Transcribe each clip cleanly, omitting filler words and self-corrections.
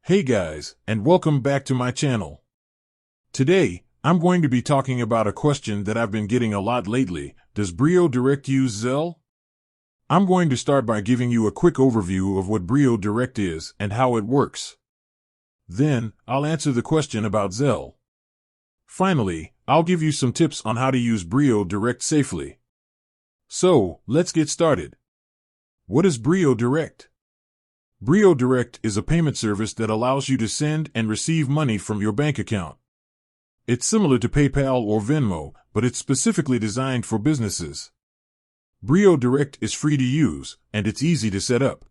Hey guys, and welcome back to my channel. Today, I'm going to be talking about a question that I've been getting a lot lately. Does Brio Direct use Zelle? I'm going to start by giving you a quick overview of what Brio Direct is and how it works. Then, I'll answer the question about Zelle. Finally, I'll give you some tips on how to use Brio Direct safely. So, let's get started. What is Brio Direct? Brio Direct is a payment service that allows you to send and receive money from your bank account. It's similar to PayPal or Venmo, but it's specifically designed for businesses. Brio Direct is free to use, and it's easy to set up.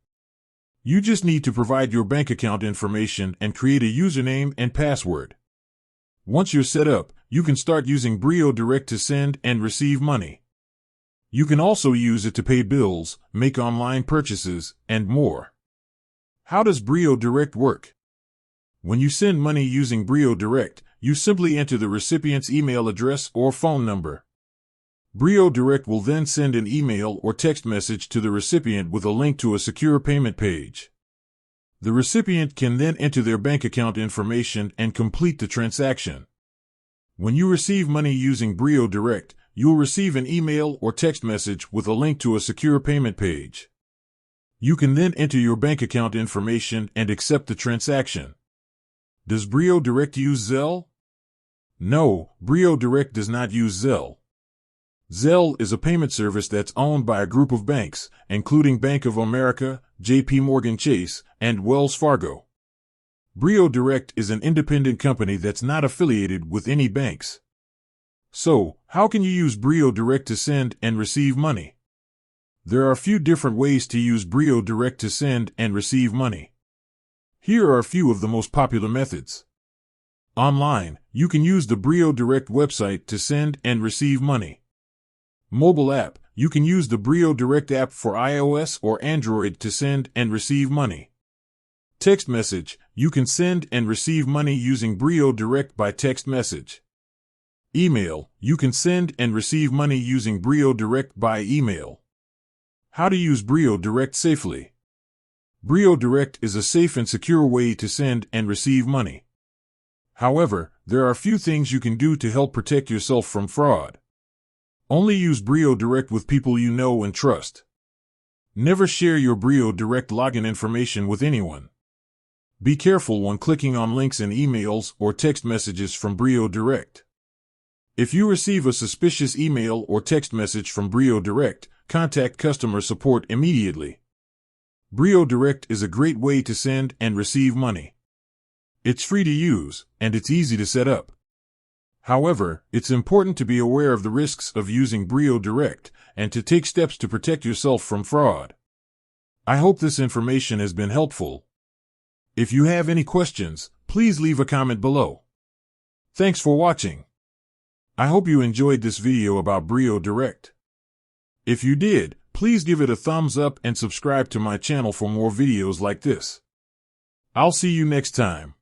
You just need to provide your bank account information and create a username and password. Once you're set up, you can start using Brio Direct to send and receive money. You can also use it to pay bills, make online purchases, and more. How does Brio Direct work? When you send money using Brio Direct, you simply enter the recipient's email address or phone number. Brio Direct will then send an email or text message to the recipient with a link to a secure payment page. The recipient can then enter their bank account information and complete the transaction. When you receive money using Brio Direct, you'll receive an email or text message with a link to a secure payment page. You can then enter your bank account information and accept the transaction. Does Brio Direct use Zelle? No, Brio Direct does not use Zelle. Zelle is a payment service that's owned by a group of banks, including Bank of America, JP Chase, and Wells Fargo. Brio Direct is an independent company that's not affiliated with any banks. So, how can you use Brio Direct to send and receive money? There are a few different ways to use Brio Direct to send and receive money. Here are a few of the most popular methods. Online, you can use the Brio Direct website to send and receive money. Mobile app, you can use the Brio Direct app for iOS or Android to send and receive money. Text message, you can send and receive money using Brio Direct by text message. Email, you can send and receive money using Brio Direct by email. How to use Brio Direct safely. Brio Direct is a safe and secure way to send and receive money. However, there are a few things you can do to help protect yourself from fraud. Only use Brio Direct with people you know and trust. Never share your Brio Direct login information with anyone. Be careful when clicking on links in emails or text messages from Brio Direct. If you receive a suspicious email or text message from Brio Direct, contact customer support immediately. Brio Direct is a great way to send and receive money. It's free to use, and it's easy to set up. However, it's important to be aware of the risks of using Brio Direct and to take steps to protect yourself from fraud. I hope this information has been helpful. If you have any questions, please leave a comment below. Thanks for watching. I hope you enjoyed this video about Brio Direct. If you did, please give it a thumbs up and subscribe to my channel for more videos like this. I'll see you next time.